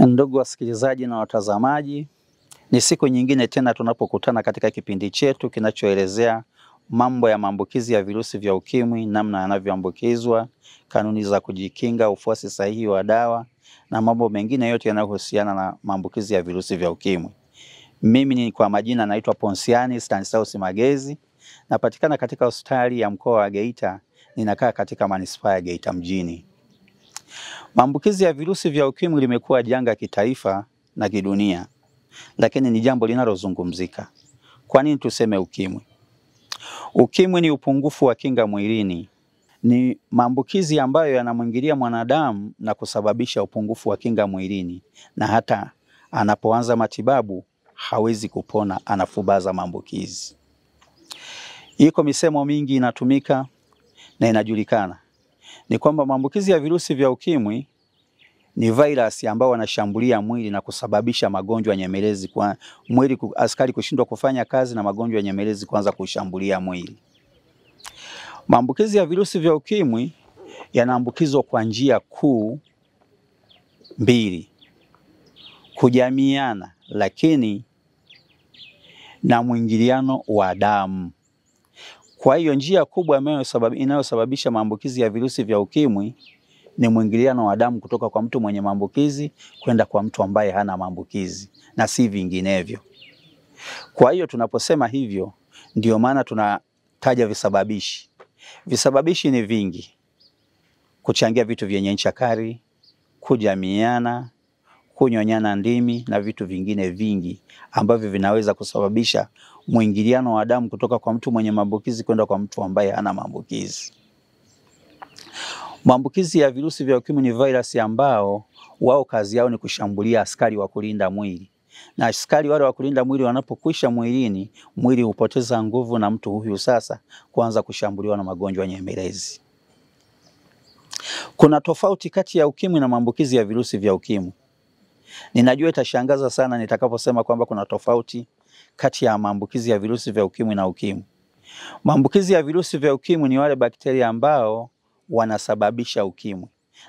Ndugu wasikilizaji na watazamaji, ni siku nyingine tena tunapokutana katika kipindi chetu kinachoelezea mambo ya maambukizi ya virusi vya ukimwi, namna yanavyoambukizwa, kanuni za kujikinga, ufuasi sahihi wa dawa na mambo mengine yote yanayohusiana na maambukizi ya virusi vya ukimwi. Mimi ni kwa majina naitwa Ponsiani Stanislaus Magezi, napatikana katika hospitali ya mkoa wa Geita, ninakaa katika manispaa ya Geita mjini. Maambukizi ya virusi vya ukimwi limekuwa janga kitaifa na kidunia, lakini ni jambo linalozungumzika. Kwa nini tuseme ukimwi? Ukimwi ni upungufu wa kinga mwilini. Ni maambukizi ambayo yanamwingilia mwanadamu na kusababisha upungufu wa kinga mwilini, na hata anapoanza matibabu hawezi kupona, anafubaza maambukizi. Iko misemo mingi inatumika na inajulikana. Ni kwamba maambukizi ya virusi vya ukimwi ni virus ambao wanashambulia mwili na kusababisha magonjwa nyemelezi, kwa mwili askari kushindwa kufanya kazi na magonjwa nyemelezi kuanza kushambulia mwili. Maambukizi ya virusi vya ukimwi yanaambukizwa kwa njia kuu mbili: kujamiana, lakini na mwingiliano wa damu. Kwa hiyo njia kubwa inayosababisha maambukizi ya virusi vya ukimwi ni mwingiliano wa damu kutoka kwa mtu mwenye maambukizi kwenda kwa mtu ambaye hana maambukizi, na si vinginevyo. Kwa hiyo tunaposema hivyo, ndio maana tunataja visababishi. Visababishi ni vingi: kuchangia vitu vyenye ncha kali, kujamiana, kunyonyana ndimi na vitu vingine vingi ambavyo vinaweza kusababisha mwingiliano wa damu kutoka kwa mtu mwenye maambukizi kwenda kwa mtu ambaye hana maambukizi. Maambukizi ya virusi vya ukimwi ni virus ambao wao kazi yao ni kushambulia askari wa kulinda mwili, na askari wale wa kulinda mwili wanapokwisha mwilini, mwili hupoteza nguvu na mtu huyu sasa kuanza kushambuliwa na magonjwa nyemelezi. Kuna tofauti kati ya ukimwi na maambukizi ya virusi vya ukimwi. Ninajua itashangaza sana nitakaposema kwamba kuna tofauti kati ya maambukizi ya virusi vya ukimwi na ukimwi. Maambukizi ya virusi vya ukimwi ni wale bakteria ambao wanasababisha ukimwi,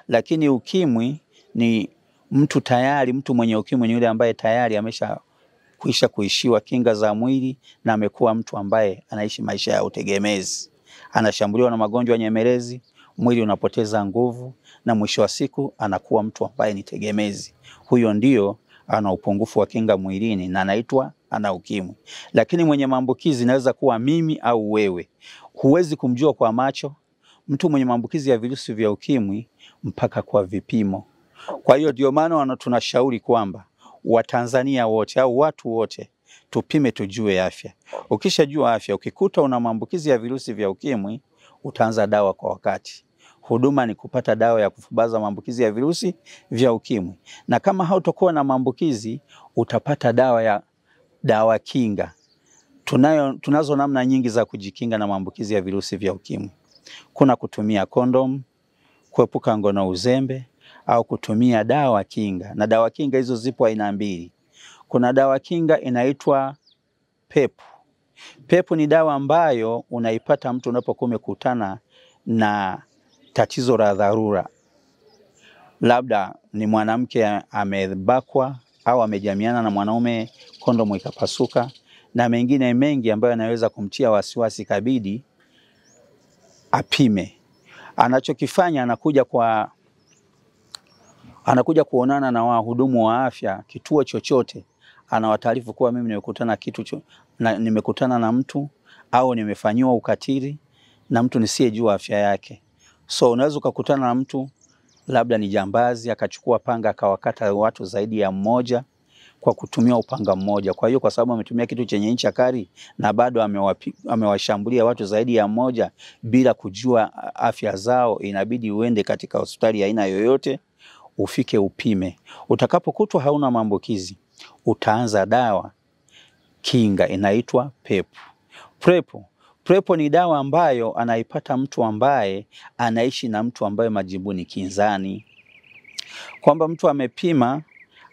lakini ukimwi ni mtu mwenye ukimwi ni yule ambaye tayari ameshakwisha kuishiwa kinga za mwili na amekuwa mtu ambaye anaishi maisha ya utegemezi, anashambuliwa na magonjwa nyemelezi, mwili unapoteza nguvu na mwisho wa siku anakuwa mtu ambaye ni tegemezi. Huyo ndio ana upungufu wa kinga mwilini na anaitwa ana ukimwi. Lakini mwenye maambukizi inaweza kuwa mimi au wewe. Huwezi kumjua kwa macho mtu mwenye maambukizi ya virusi vya ukimwi mpaka kwa vipimo. Kwa hiyo ndio maana tunashauri kwamba Watanzania wote au watu wote tupime, tujue afya. Ukishajua afya, ukikuta una maambukizi ya virusi vya ukimwi, utaanza dawa kwa wakati. Huduma ni kupata dawa ya kufubaza maambukizi ya virusi vya ukimwi. Na kama hautakuwa na maambukizi, utapata dawa kinga. Tunazo namna nyingi za kujikinga na maambukizi ya virusi vya ukimwi. Kuna kutumia kondom, kuepuka ngono uzembe, au kutumia dawa kinga. Na dawa kinga hizo zipo aina mbili. Kuna dawa kinga inaitwa PEP. PEP ni dawa ambayo unaipata mtu unapokuwa umekutana na tatizo la dharura. Labda ni mwanamke amebakwa au amejamiana na mwanaume, kondomu ikapasuka, na mengine mengi ambayo yanaweza kumtia wasiwasi, kabidi apime. Anachokifanya anakuja kuonana na wahudumu wa afya kituo chochote, anawataarifu kuwa mimi nimekutana na mtu au nimefanyiwa ukatili na mtu nisiyejua afya yake. So unaweza ukakutana na mtu labda ni jambazi akachukua panga akawakata watu zaidi ya mmoja kwa kutumia upanga mmoja. Kwa hiyo kwa sababu ametumia kitu chenye ncha kali na bado amewashambulia watu zaidi ya mmoja bila kujua afya zao, inabidi uende katika hospitali ya aina yoyote ufike upime. Utakapokutwa hauna maambukizi, utaanza dawa kinga inaitwa PEP. PrEP ni dawa ambayo anaipata mtu ambaye anaishi na mtu ambaye majibu ni kinzani. Kwamba mtu amepima,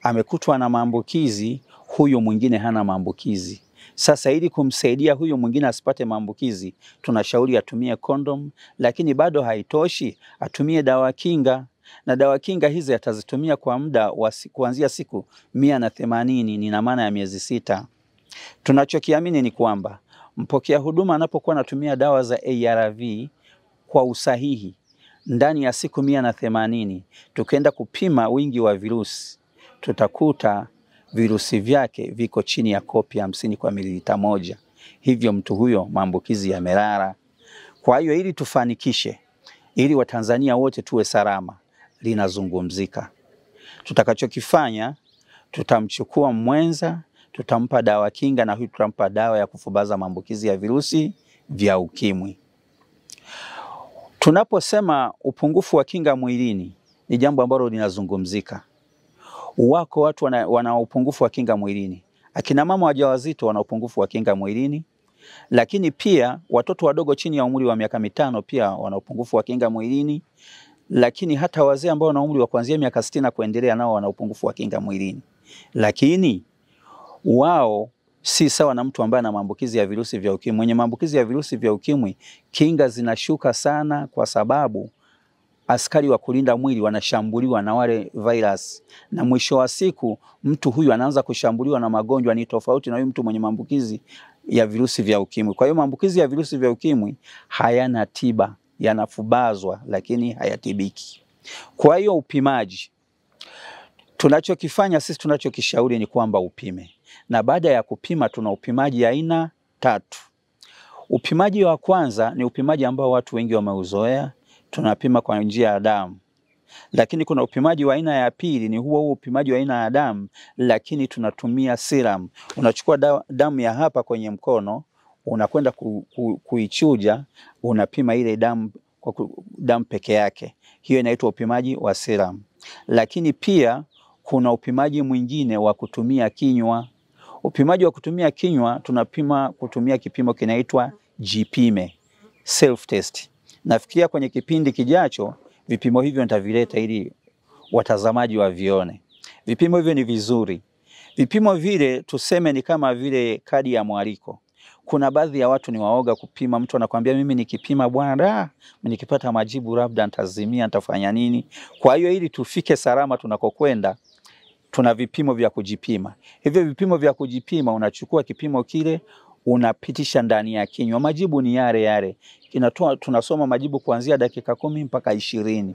amekutwa na maambukizi, huyu mwingine hana maambukizi. Sasa ili kumsaidia huyu mwingine asipate maambukizi, tunashauri atumie kondom, lakini bado haitoshi, atumie dawa kinga. na dawa kinga hizi atazitumia kwa muda wa kuanzia siku 180, nina maana ya miezi 6. Tunachokiamini ni kwamba mpokea huduma anapokuwa anatumia dawa za ARV kwa usahihi ndani ya siku 180, tukienda kupima wingi wa virusi tutakuta virusi vyake viko chini ya kopi 50 kwa mililita moja. Hivyo mtu huyo maambukizi yamelala. Kwa hiyo ili tufanikishe, ili Watanzania wote tuwe salama, linazungumzika. Tutakachokifanya, tutamchukua mwenza, tutampa dawa kinga, na huyu tutampa dawa ya kufubaza maambukizi ya virusi vya ukimwi. Tunaposema upungufu wa kinga mwilini, ni jambo ambalo linazungumzika. Wako watu wana upungufu wa kinga mwilini. Akina mama wajawazito wana upungufu wa kinga mwilini, lakini pia watoto wadogo chini ya umri wa miaka 5 pia wana upungufu wa kinga mwilini, lakini hata wazee ambao wana umri wa kuanzia miaka 60 kuendelea nao wana upungufu wa kinga mwilini. Lakini wao si sawa na mtu ambaye ana maambukizi ya virusi vya ukimwi. Mwenye maambukizi ya virusi vya ukimwi kinga zinashuka sana, kwa sababu askari wa kulinda mwili wanashambuliwa na wale virus, na mwisho wa siku mtu huyu anaanza kushambuliwa na magonjwa ni tofauti na huyu mtu mwenye maambukizi ya virusi vya ukimwi. Kwa hiyo maambukizi ya virusi vya ukimwi hayana tiba, yanafubazwa lakini hayatibiki. Kwa hiyo upimaji, tunachokifanya sisi, tunachokishauri ni kwamba upime, na baada ya kupima tuna upimaji aina 3. Upimaji wa kwanza ni upimaji ambao watu wengi wameuzoea, tunapima kwa njia ya damu. Lakini kuna upimaji wa aina ya pili, ni huo upimaji wa aina ya damu, lakini tunatumia serum. Unachukua damu ya hapa kwenye mkono, unakwenda kuichuja, unapima ile damu kwa damu peke yake. Hiyo inaitwa upimaji wa serum. Lakini pia kuna upimaji mwingine wa kutumia kinywa. Upimaji wa kutumia kinywa tunapima kutumia kipimo kinaitwa jipime, self test. Nafikiria kwenye kipindi kijacho vipimo hivyo nitavileta ili watazamaji wavione. Vipimo hivyo ni vizuri. Vipimo vile tuseme ni kama vile kadi ya mwaliko. Kuna baadhi ya watu ni waoga kupima. Mtu anakuambia mimi nikipima bwana, nikipata majibu labda nitazimia, nitafanya nini? Kwa hiyo ili tufike salama tunakokwenda, tuna vipimo vya kujipima. Hivyo vipimo vya kujipima, unachukua kipimo kile unapitisha ndani ya kinywa. Majibu ni yale yale. Tunasoma majibu kuanzia dakika 10 mpaka 20.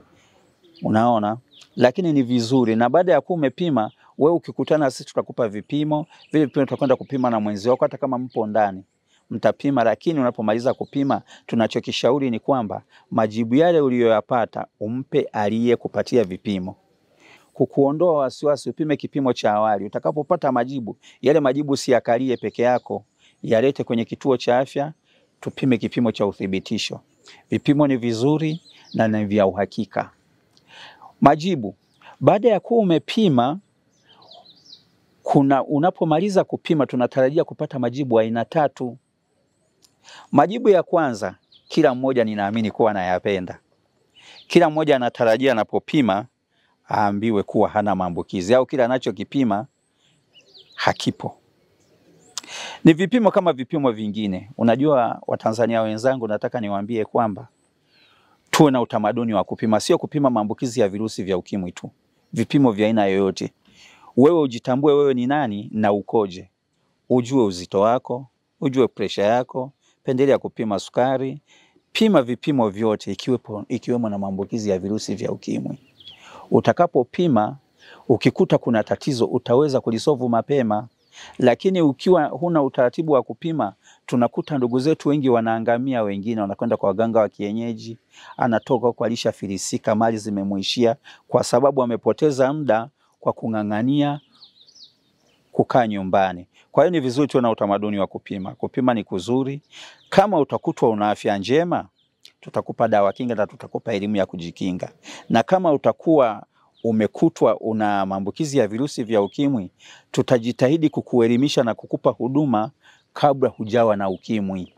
Unaona? Lakini ni vizuri, na baada ya kuwa umepima, wewe ukikutana sisi tutakupa vipimo. Vile vipimo tutakwenda kupima na mwenzi wako, hata kama mpo ndani mtapima. Lakini unapomaliza kupima, tunachokishauri ni kwamba majibu yale uliyoyapata umpe aliyekupatia vipimo. Kukuondoa wasiwasi, upime kipimo cha awali. Utakapopata majibu, yale majibu usiyakalie peke yako, yalete kwenye kituo cha afya tupime kipimo cha uthibitisho. Vipimo ni vizuri na ni vya uhakika. Majibu, baada ya kuwa umepima, unapomaliza kupima tunatarajia kupata majibu aina 3. Majibu ya kwanza, kila mmoja ninaamini kuwa anayapenda. Kila mmoja anatarajia anapopima aambiwe kuwa hana maambukizi, au kila anachokipima hakipo. Ni vipimo kama vipimo vingine. Unajua Watanzania wenzangu, nataka niwaambie kwamba tuwe na utamaduni wa kupima. Sio kupima maambukizi ya virusi vya ukimwi tu, vipimo vya aina yoyote. Wewe ujitambue wewe ni nani na ukoje. Ujue uzito wako, ujue presha yako, pendelea kupima sukari. Pima vipimo vyote ikiwemo na maambukizi ya virusi vya ukimwi. Utakapopima, ukikuta kuna tatizo utaweza kulisolve mapema. Lakini ukiwa huna utaratibu wa kupima, tunakuta ndugu zetu wengi wanaangamia. Wengine wanakwenda kwa waganga wa kienyeji, anatoka kwa alishafilisika, mali zimemuishia kwa sababu amepoteza muda kwa kung'ang'ania kukaa nyumbani. Kwa hiyo ni vizuri tuwe na utamaduni wa kupima. Kupima ni kuzuri. Kama utakutwa una afya njema, tutakupa dawa kinga na tutakupa elimu ya kujikinga. Na kama utakuwa umekutwa una maambukizi ya virusi vya ukimwi, tutajitahidi kukuelimisha na kukupa huduma kabla hujawa na ukimwi.